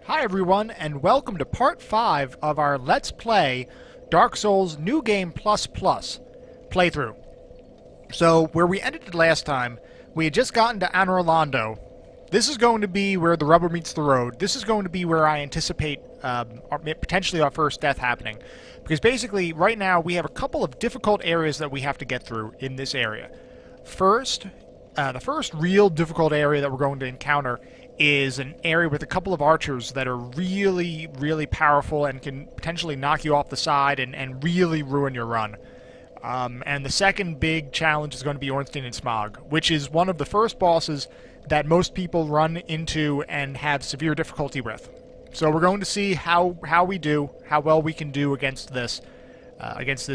Hi everyone, and welcome to part 5 of our Let's Play Dark Souls New Game Plus Plus playthrough. So, where we ended it last time, we had just gotten to Anor Londo. This is going to be where the rubber meets the road. This is going to be where I anticipate potentially our first death happening. Because basically, right now, we have a couple of difficult areas that we have to get through in this area. First, the first real difficult area that we're going to encounter is an area with a couple of archers that are really, really powerful and can potentially knock you off the side and really ruin your run. And the second big challenge is going to be Ornstein and Smough, which is one of the first bosses that most people run into and have severe difficulty with. So we're going to see how we do, how well we can do against this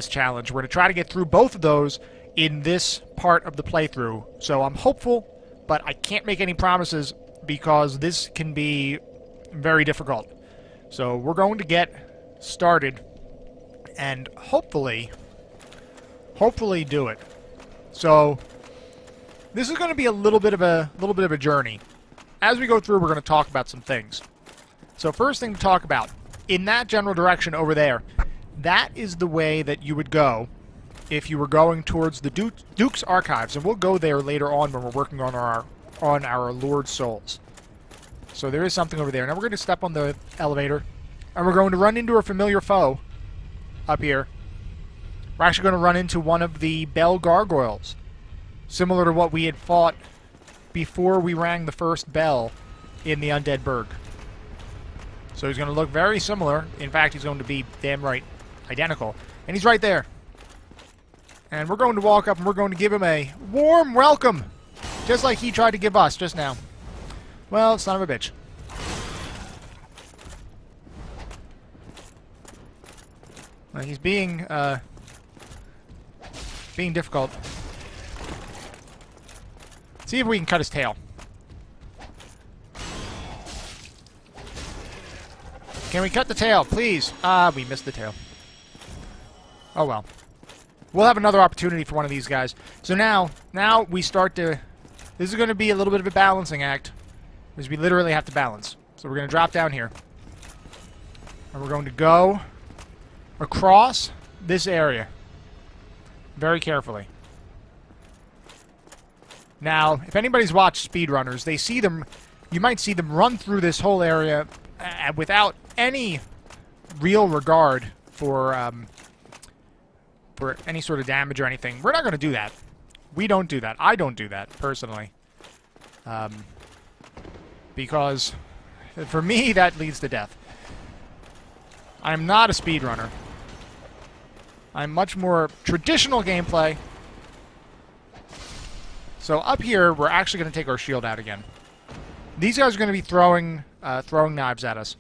challenge. We're going to try to get through both of those in this part of the playthrough. So I'm hopeful, but I can't make any promises because this can be very difficult. So we're going to get started and hopefully do it. So this is going to be a little bit of a journey. As we go through, we're going to talk about some things. So first thing to talk about, in that general direction over there, that is the way that you would go if you were going towards the Duke's Archives, and we'll go there later on when we're working on our Lord Souls. So there is something over there. Now we're going to step on the elevator, and we're going to run into a familiar foe up here. We're actually going to run into one of the Bell Gargoyles, similar to what we had fought before we rang the first bell in the Undead Burg. So he's going to look very similar. In fact, he's going to be damn right identical. And he's right there. And we're going to walk up and we're going to give him a warm welcome, just like he tried to give us just now. Well, son of a bitch. Well, he's being difficult. See if we can cut his tail. Can we cut the tail, please? We missed the tail. Oh well. We'll have another opportunity for one of these guys. So now we start to... This is going to be a little bit of a balancing act, because we literally have to balance. So we're going to drop down here. And we're going to go across this area very carefully. Now, if anybody's watched speedrunners, they see them... You might see them run through this whole area without any real regard for any sort of damage or anything. We're not going to do that. We don't do that. I don't do that, personally. Because, for me, that leads to death. I'm not a speedrunner. I'm much more traditional gameplay. So up here, we're actually going to take our shield out again. These guys are going to be throwing knives at us.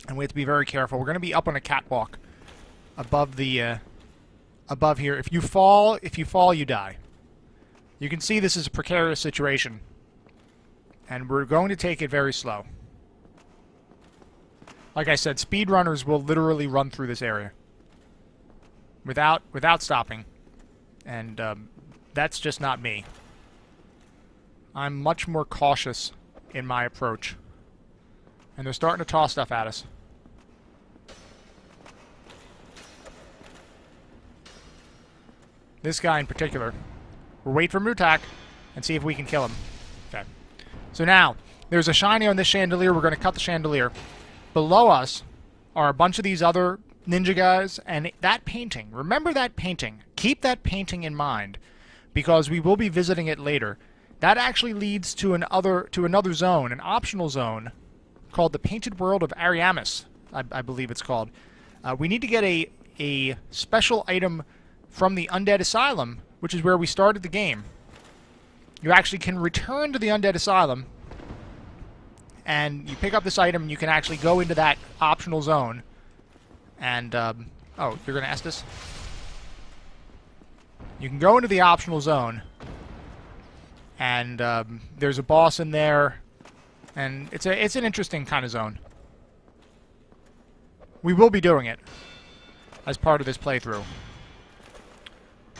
And we have to be very careful. We're going to be up on a catwalk above the... above here. If you fall, you die. You can see this is a precarious situation. And we're going to take it very slow. Like I said, speedrunners will literally run through this area. Without stopping. And that's just not me. I'm much more cautious in my approach. And they're starting to toss stuff at us. This guy in particular. We'll wait for him to attack and see if we can kill him. Okay. So now, there's a shiny on this chandelier. We're going to cut the chandelier. Below us are a bunch of these other ninja guys, and that painting. Remember that painting. Keep that painting in mind, because we will be visiting it later. That actually leads to another zone, an optional zone, called the Painted World of Ariamis, I believe it's called. We need to get a special item from the Undead Asylum, which is where we started the game. You actually can return to the Undead Asylum, and you pick up this item, and you can actually go into that optional zone. And, oh, you're going to ask this? You can go into the optional zone, and there's a boss in there, and it's an interesting kind of zone. We will be doing it as part of this playthrough.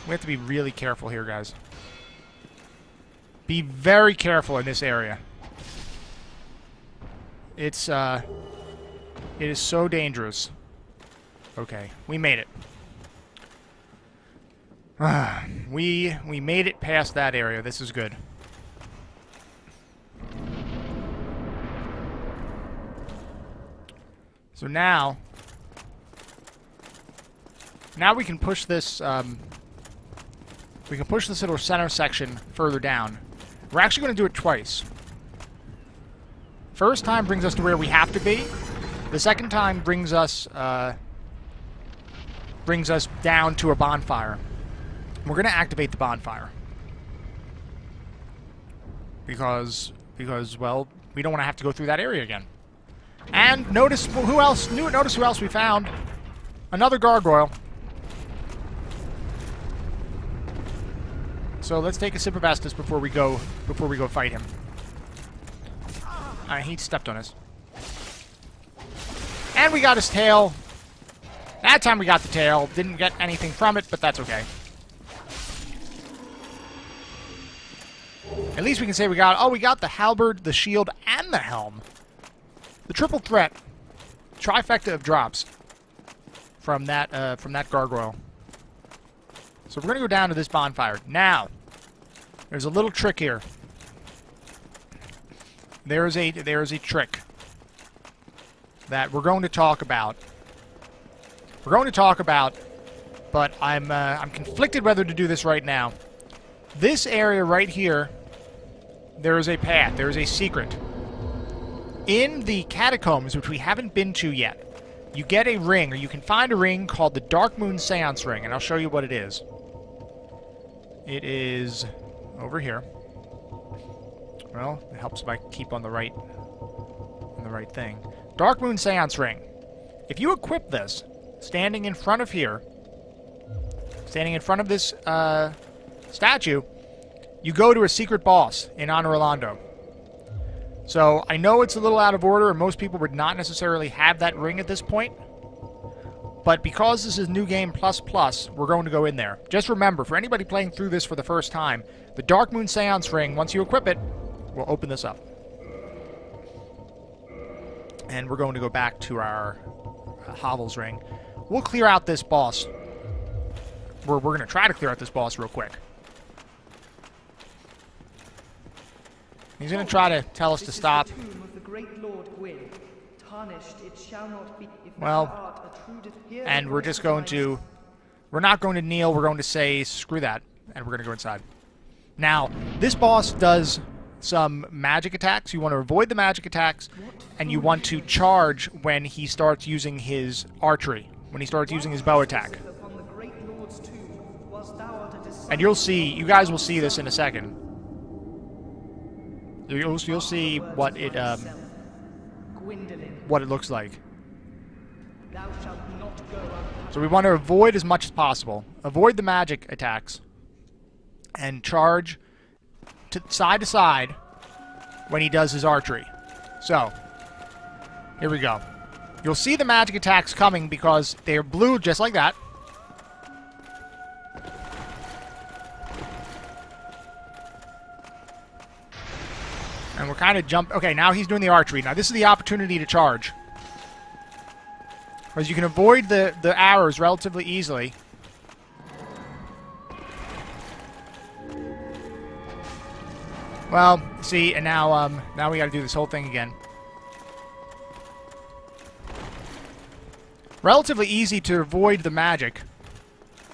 We have to be really careful here, guys. Be very careful in this area. It is so dangerous. Okay, we made it. We made it past that area. This is good. So now we can push this. We can push this little center section further down. We're actually going to do it twice. First time brings us to where we have to be. The second time brings us down to a bonfire. We're going to activate the bonfire because well, we don't want to have to go through that area again. And notice who else we found. Another gargoyle. So let's take a sip of Estus before we go fight him. He stepped on us. And we got his tail. That time we got the tail. Didn't get anything from it, but that's okay. At least we can say we got the halberd, the shield, and the helm. The triple threat. Trifecta of drops from that gargoyle. So we're going to go down to this bonfire. Now, there's a little trick here. There is a trick that we're going to talk about. But I'm conflicted whether to do this right now. This area right here, there is a path. There is a secret. In the catacombs, which we haven't been to yet, you get a ring, or you can find a ring called the Dark Moon Seance Ring, and I'll show you what it is. It is over here. Well, it helps if I keep on the right thing. Dark Moon Seance Ring. If you equip this, standing in front of this statue, you go to a secret boss in Anor Londo. So, I know it's a little out of order, and most people would not necessarily have that ring at this point. But because this is New Game Plus Plus, we're going to go in there. Just remember, for anybody playing through this for the first time, the Dark Moon Seance Ring, once you equip it, will open this up. And we're going to go back to our Hovels Ring. We'll clear out this boss. We're going to try to clear out this boss real quick. He's going to try to tell us to stop. Well, and we're just going to... We're not going to kneel. We're going to say, screw that. And we're going to go inside. Now, this boss does some magic attacks. You want to avoid the magic attacks. And you want to charge when he starts using his archery. When he starts using his bow attack. And you'll see... You guys will see this in a second. You'll see what it looks like. So we want to avoid as much as possible. Avoid the magic attacks. And charge to side when he does his archery. So, here we go. You'll see the magic attacks coming because they're blue just like that. And we're kind of okay, now he's doing the archery. Now this is the opportunity to charge. Because you can avoid the arrows relatively easily. Well, see, and now we gotta do this whole thing again. Relatively easy to avoid the magic.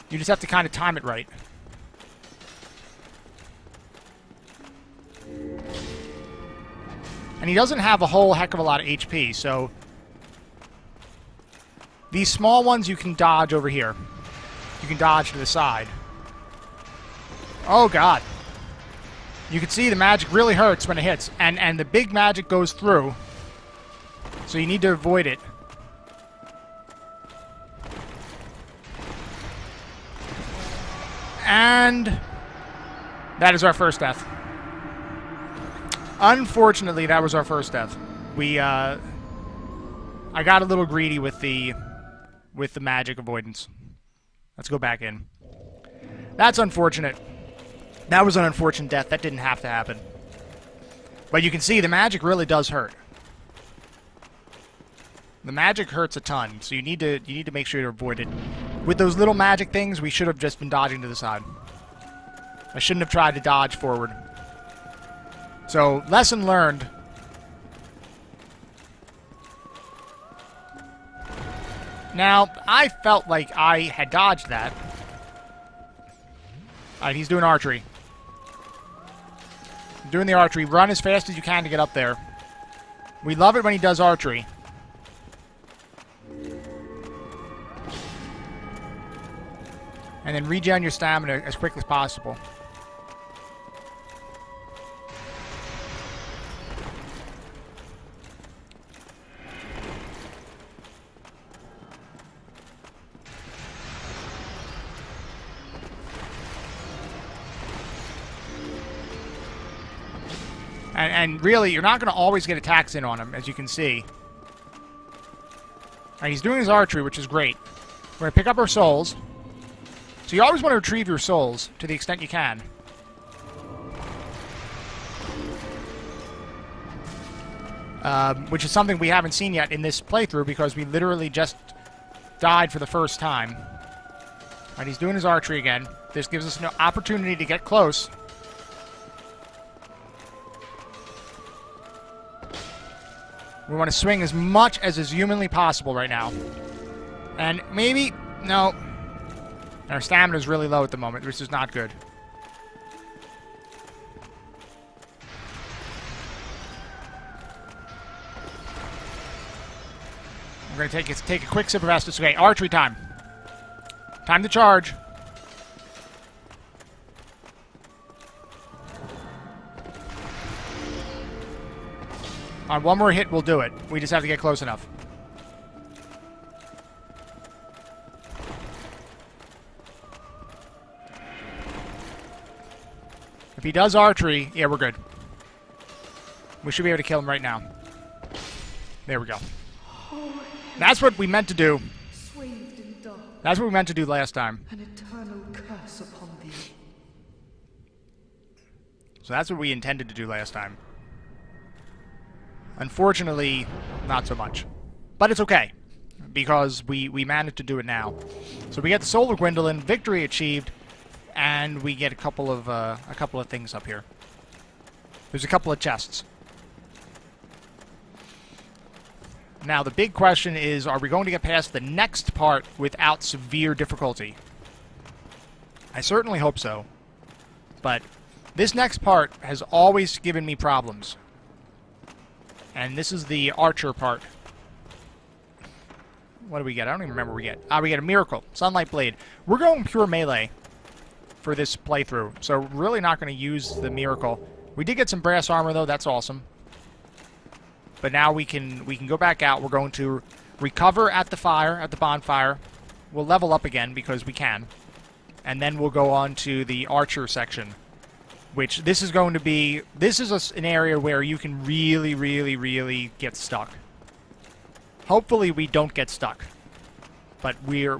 You just have to kind of time it right. And he doesn't have a whole heck of a lot of HP, so... These small ones you can dodge over here. You can dodge to the side. Oh, God. You can see the magic really hurts when it hits. And the big magic goes through. So you need to avoid it. And... that is our first death. Unfortunately, that was our first death. I got a little greedy with the magic avoidance. Let's go back in. That's unfortunate. That was an unfortunate death. That didn't have to happen. But you can see the magic really does hurt. The magic hurts a ton, so you need to make sure to avoid it. With those little magic things, we should have just been dodging to the side. I shouldn't have tried to dodge forward. So, lesson learned. Now, I felt like I had dodged that. Alright, he's doing archery. Doing the archery. Run as fast as you can to get up there. We love it when he does archery. And then regen your stamina as quickly as possible. And really, you're not going to always get attacks in on him, as you can see. And he's doing his archery, which is great. We're going to pick up our souls. So you always want to retrieve your souls to the extent you can. Which is something we haven't seen yet in this playthrough because we literally just died for the first time. And he's doing his archery again. This gives us an opportunity to get close. We want to swing as much as is humanly possible right now. And maybe... No. Our stamina is really low at the moment, which is not good. We're going to take a quick sip of Estus. Okay, archery time. Time to charge. On one more hit, we'll do it. We just have to get close enough. If he does archery, yeah, we're good. We should be able to kill him right now. There we go. That's what we meant to do. That's what we meant to do last time. An eternal curse upon thee. So that's what we intended to do last time. Unfortunately, not so much. But it's okay, because we managed to do it now. So we get the Soul of Gwendolyn, victory achieved, and we get a couple of things up here. There's a couple of chests. Now, the big question is, are we going to get past the next part without severe difficulty? I certainly hope so. But this next part has always given me problems. And this is the archer part. What do we get? I don't even remember what we get. We get a miracle. Sunlight Blade. We're going pure melee for this playthrough. So really not going to use the miracle. We did get some brass armor, though. That's awesome. But now we can go back out. We're going to recover at the fire, at the bonfire. We'll level up again because we can. And then we'll go on to the archer section. Which, this is going to be... This is an area where you can really, really, really get stuck. Hopefully we don't get stuck. But we're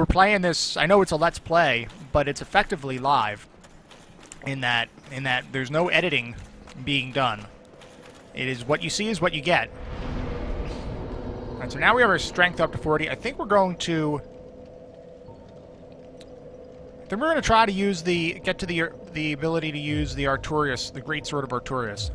playing this... I know it's a Let's Play, but it's effectively live. In that there's no editing being done. It is what you see is what you get. Alright, so now we have our strength up to 40. I think we're going to... Then we're going to try to use get to the ability to use the Artorias, the Great Sword of Artorias.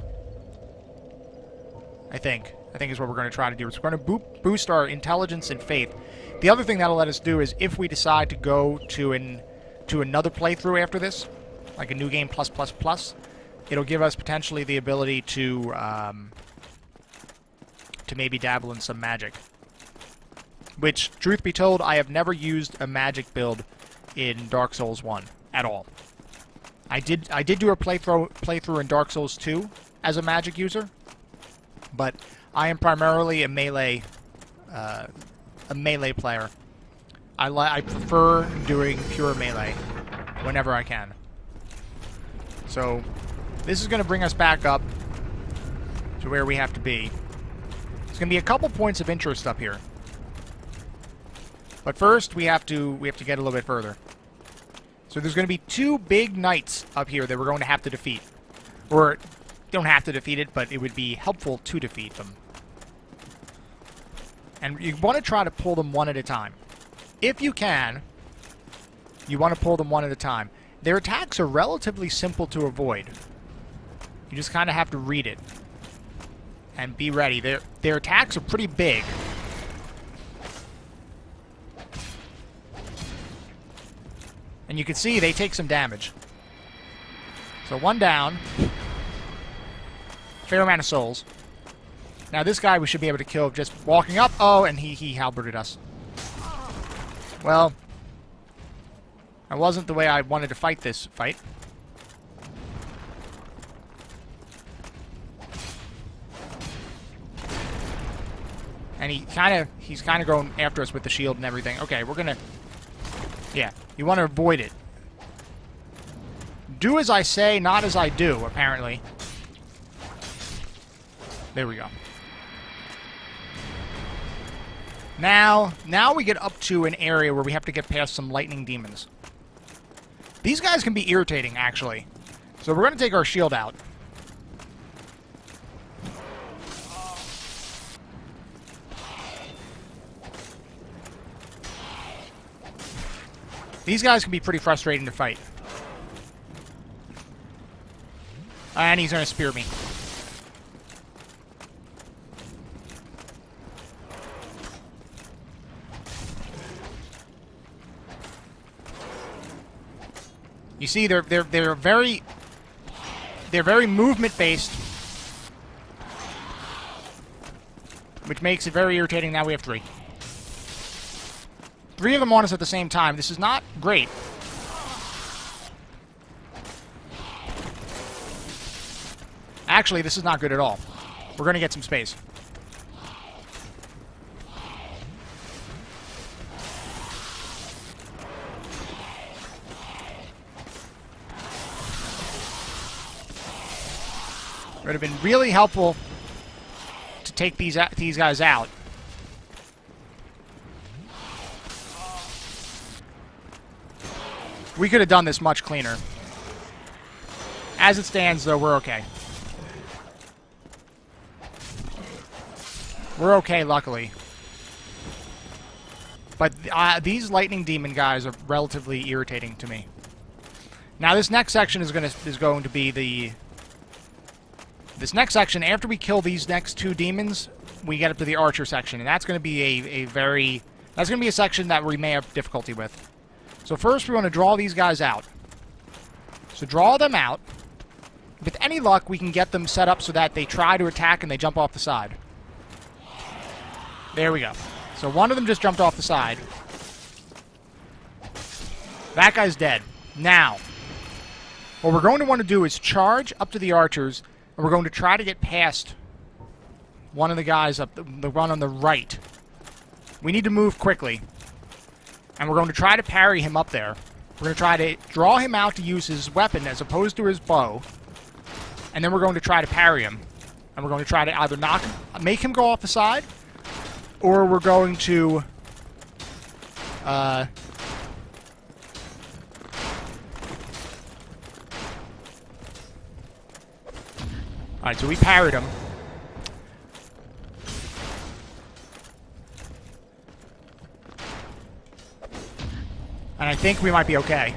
I think is what we're going to try to do. It's going to boost our intelligence and faith. The other thing that'll let us do is if we decide to go to another playthrough after this, like a new game plus, it'll give us potentially the ability to maybe dabble in some magic. Which, truth be told, I have never used a magic build in Dark Souls 1 at all. I did do a playthrough in Dark Souls 2 as a magic user, but I am primarily a melee player. I prefer doing pure melee whenever I can. So this is going to bring us back up to where we have to be. There's going to be a couple points of interest up here. But first, we have to get a little bit further. So there's going to be two big knights up here that we're going to have to defeat. Or, don't have to defeat it, but it would be helpful to defeat them. And you want to try to pull them one at a time. If you can, you want to pull them one at a time. Their attacks are relatively simple to avoid. You just kind of have to read it. And be ready. Their attacks are pretty big. And you can see they take some damage. So one down. Fair amount of souls. Now this guy we should be able to kill just walking up. Oh, and he halberted us. Well, that wasn't the way I wanted to fight this fight. And he's kind of going after us with the shield and everything. Okay, we're gonna... Yeah, you want to avoid it. Do as I say, not as I do, apparently. There we go. Now we get up to an area where we have to get past some lightning demons. These guys can be irritating, actually. So we're going to take our shield out. These guys can be pretty frustrating to fight. And he's going to spear me. You see, they're very movement based, which makes it very irritating. Now we have three. Three of them on us at the same time. This is not great. Actually, this is not good at all. We're going to get some space. It would have been really helpful to take these guys out. We could have done this much cleaner. As it stands, though, we're okay. We're okay, luckily. But these lightning demon guys are relatively irritating to me. Now, this next section is going to be the... This next section, after we kill these next two demons, we get up to the archer section, and that's going to be that's going to be a section that we may have difficulty with. So first, we want to draw these guys out. So draw them out. With any luck, we can get them set up so that they try to attack and they jump off the side. There we go. So one of them just jumped off the side. That guy's dead. Now, what we're going to want to do is charge up to the archers, and we're going to try to get past one of the guys up, the one on the right. We need to move quickly. And we're going to try to parry him up there. We're going to try to draw him out to use his weapon as opposed to his bow. And then we're going to try to parry him. And we're going to try to either make him go off the side, or we're going to... Alright, so we parried him. And I think we might be okay.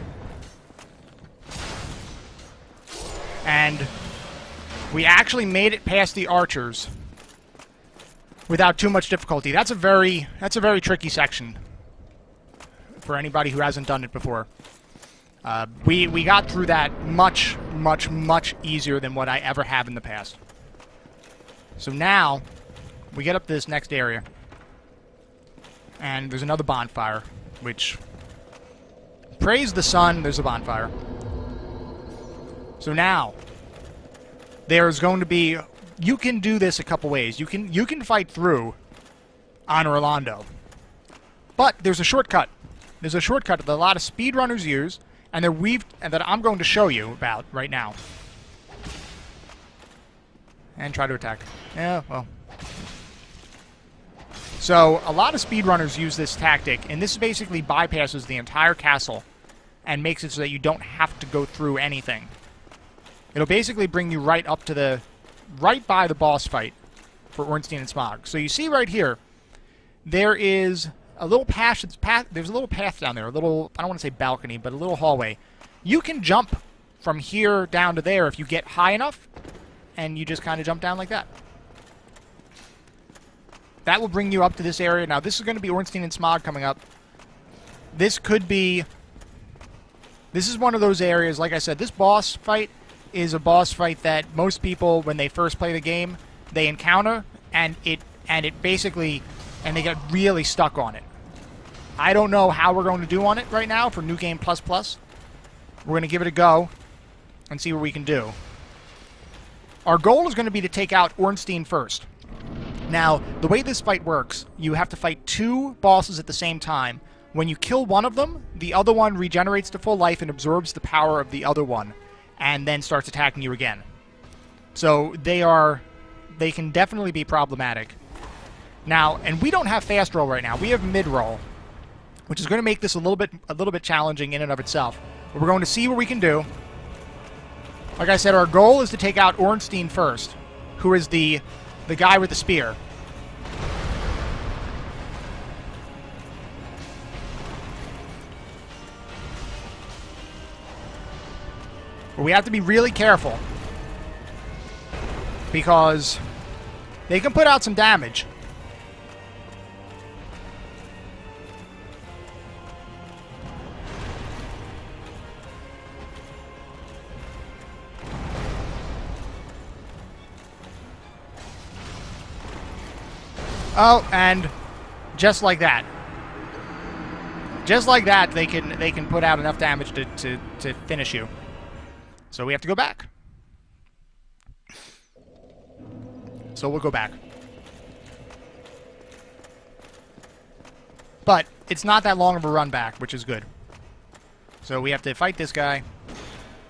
And we actually made it past the archers without too much difficulty. That's a very tricky section for anybody who hasn't done it before. We got through that much easier than what I ever have in the past. So now we get up to this next area, and there's another bonfire, which, praise the sun, there's a bonfire. So now there's going to be, you can do this a couple ways. You can fight through Anor or Londo, but there's a shortcut. There's a shortcut that a lot of speedrunners use, and that I'm going to show you about right now. And try to attack. Yeah, well. So, a lot of speedrunners use this tactic, and this basically bypasses the entire castle and makes it so that you don't have to go through anything. It'll basically bring you right up to right by the boss fight for Ornstein and Smough. So you see right here, there is a little path. There's a little path down there. A little, I don't want to say balcony, but a little hallway. You can jump from here down to there if you get high enough, and you just kind of jump down like that. That will bring you up to this area. Now, this is going to be Ornstein and Smough coming up. This could be... This is one of those areas, like I said, this boss fight is a boss fight that most people, when they first play the game, they encounter, and it basically... And they get really stuck on it. I don't know how we're going to do on it right now for New Game Plus Plus. We're going to give it a go and see what we can do. Our goal is going to be to take out Ornstein first. Now, the way this fight works, you have to fight 2 bosses at the same time. When you kill one of them, the other one regenerates to full life and absorbs the power of the other one, and then starts attacking you again. So they can definitely be problematic. Now, and we don't have fast roll right now. We have mid roll, which is going to make this a little bit challenging in and of itself. But we're going to see what we can do. Like I said, our goal is to take out Ornstein first, who is the guy with the spear. But we have to be really careful, because they can put out some damage. Oh, and just like that. Just like that, they can put out enough damage to finish you. So we have to go back. So we'll go back. But it's not that long of a run back, which is good. So we have to fight this guy.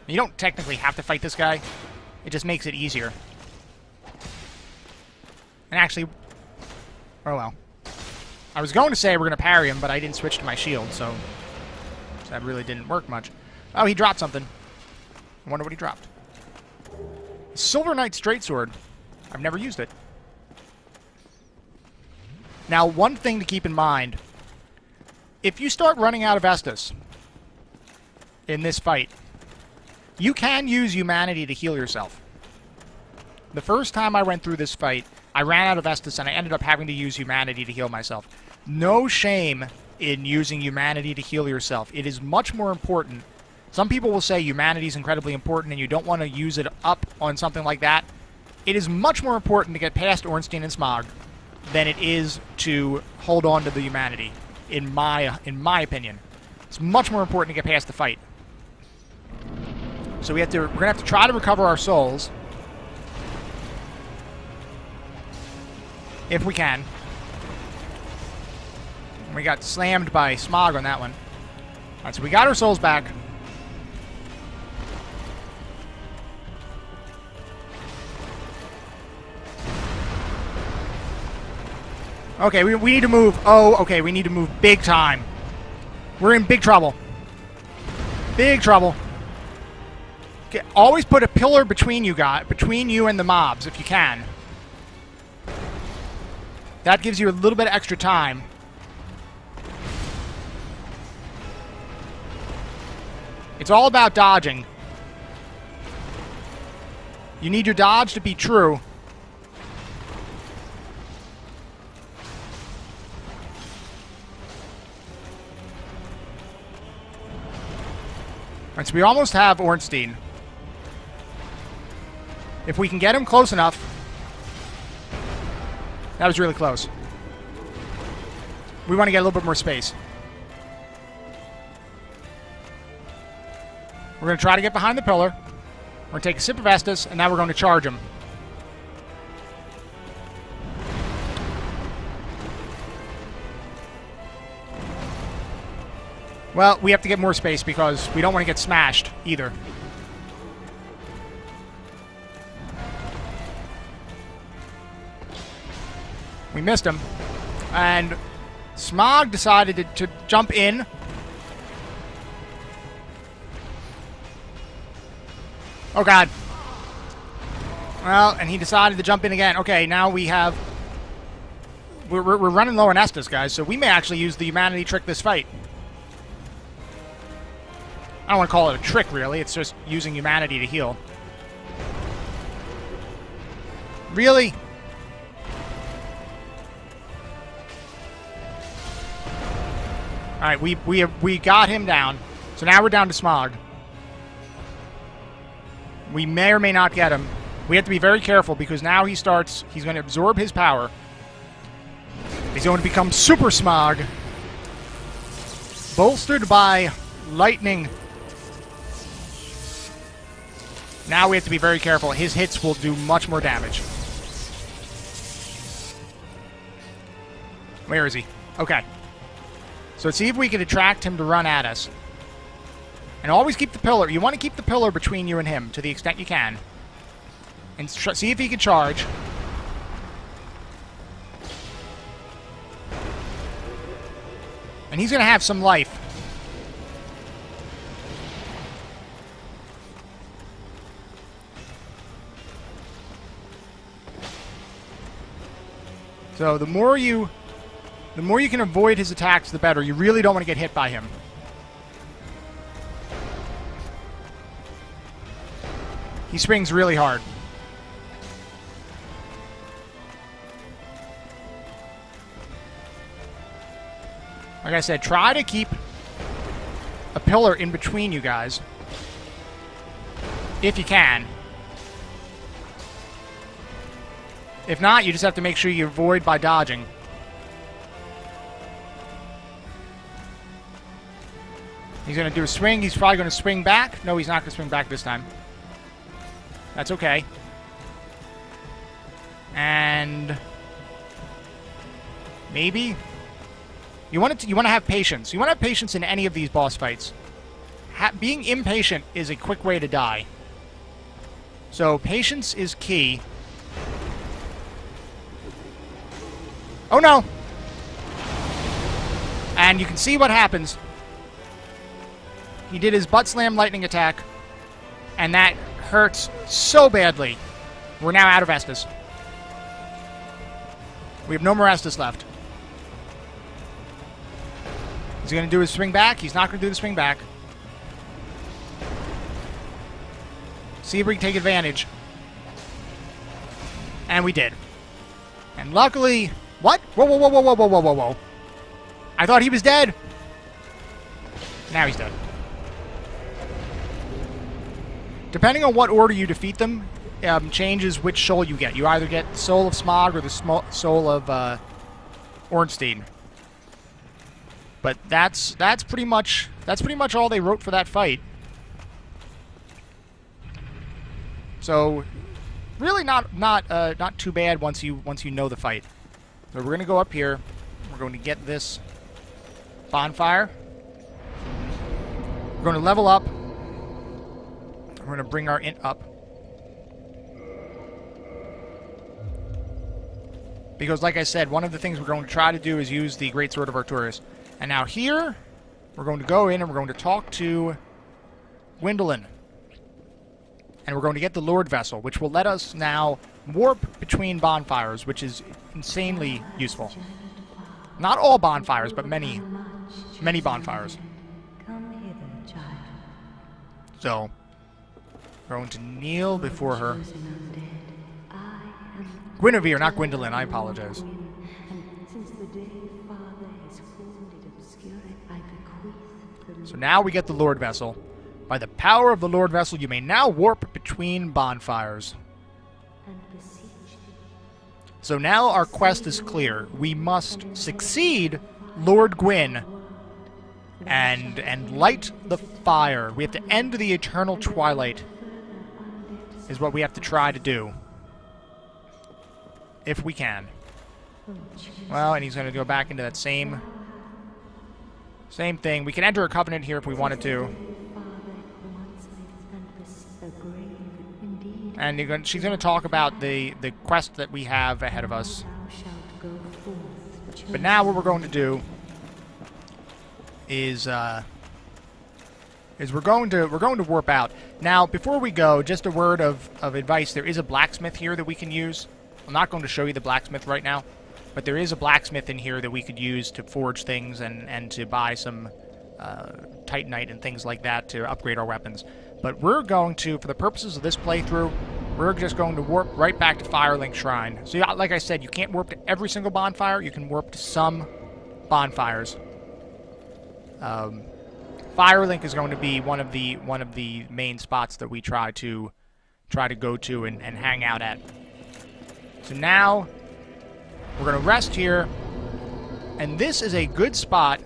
You don't technically have to fight this guy. It just makes it easier. And actually... Oh, well. I was going to say we're going to parry him, but I didn't switch to my shield, so that really didn't work much. Oh, he dropped something. I wonder what he dropped. Silver Knight Straight Sword. I've never used it. Now, one thing to keep in mind. If you start running out of Estus in this fight, you can use Humanity to heal yourself. The first time I went through this fight, I ran out of Estus, and I ended up having to use Humanity to heal myself. No shame in using Humanity to heal yourself. It is much more important. Some people will say Humanity is incredibly important, and you don't want to use it up on something like that. It is much more important to get past Ornstein and Smough than it is to hold on to the Humanity, in my opinion. It's much more important to get past the fight. So we're going to have to try to recover our souls. If we can. We got slammed by Smough on that one. Alright, so we got our souls back. Okay, we need to move. Oh, okay, we need to move big time. We're in big trouble. Big trouble. Okay, always put a pillar between you and the mobs if you can. That gives you a little bit of extra time. It's all about dodging. You need your dodge to be true. Alright, so we almost have Ornstein. If we can get him close enough... That was really close. We want to get a little bit more space. We're going to try to get behind the pillar. We're going to take a sip of Estus, and now we're going to charge him. Well, we have to get more space because we don't want to get smashed either. We missed him. And Smough decided to jump in. Oh, God. Well, and he decided to jump in again. Okay, now we have we're running low on Estus, guys, so we may actually use the humanity trick this fight. I don't want to call it a trick, really. It's just using humanity to heal. Really? All right, we got him down. So now we're down to Smough. We may or may not get him. We have to be very careful because now he's going to absorb his power. He's going to become Super Smough, bolstered by lightning. Now we have to be very careful. His hits will do much more damage. Where is he? Okay. So let's see if we can attract him to run at us. And always keep the pillar. You want to keep the pillar between you and him to the extent you can. And see if he can charge. And he's going to have some life. So the more you can avoid his attacks, the better. You really don't want to get hit by him. He swings really hard. Like I said, try to keep a pillar in between you guys. If you can. If not, you just have to make sure you avoid by dodging. He's going to do a swing. He's probably going to swing back. No, he's not going to swing back this time. That's okay. And maybe you want to have patience. You want to have patience in any of these boss fights. Being impatient is a quick way to die. So patience is key. Oh no! And you can see what happens. He did his butt slam lightning attack, and that hurts so badly. We're now out of Estus. We have no more Estus left. Is he going to do his swing back? He's not going to do the swing back. See if we can take advantage. And we did. And luckily... What? Whoa, whoa, whoa, whoa, whoa, whoa, whoa, whoa, whoa. I thought he was dead. Now he's dead. Depending on what order you defeat them, changes which soul you get. You either get the soul of Smough or the soul of Ornstein. But that's pretty much all they wrote for that fight. So really not too bad once you know the fight. So we're going to go up here. We're going to get this bonfire. We're going to level up. We're going to bring our int up. Because, like I said, one of the things we're going to try to do is use the Great Sword of Arcturus. And now here, we're going to go in and we're going to talk to Gwyndolin. And we're going to get the Lord Vessel, which will let us now warp between bonfires, which is insanely useful. Not all bonfires, but many bonfires. So, we're going to kneel before her. Guinevere, not Gwyndolin, I apologize. So now we get the Lord Vessel. By the power of the Lord Vessel, you may now warp between bonfires. So now our quest is clear. We must succeed Lord Gwyn and light the fire. We have to end the eternal twilight is what we have to try to do. If we can. Well, and he's going to go back into that same thing. We can enter a covenant here if we wanted to. And she's going to talk about the quest that we have ahead of us. But now what we're going to do is we're going to warp out. Now, before we go, just a word of advice. There is a blacksmith here that we can use. I'm not going to show you the blacksmith right now. but there is a blacksmith in here that we could use to forge things and to buy some titanite and things like that to upgrade our weapons. But we're going to, for the purposes of this playthrough, we're just going to warp right back to Firelink Shrine. So yeah, like I said, you can't warp to every single bonfire. You can warp to some bonfires. Firelink is going to be one of the main spots that we try to go to and hang out at. So now we're going to rest here, and this is a good spot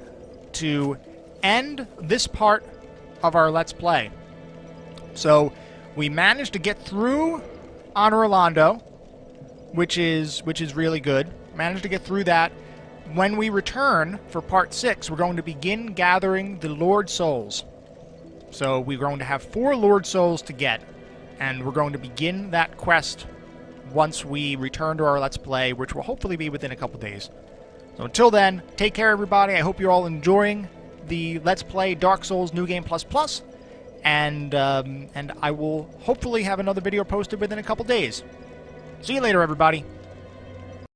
to end this part of our Let's Play. So we managed to get through Anor Londo, which is really good. Managed to get through that. When we return for part 6, we're going to begin gathering the Lord Souls. So we're going to have 4 Lord Souls to get, and we're going to begin that quest once we return to our Let's Play, which will hopefully be within a couple days. So until then, take care, everybody. I hope you're all enjoying the Let's Play Dark Souls New Game Plus Plus, and I will hopefully have another video posted within a couple days. See you later, everybody.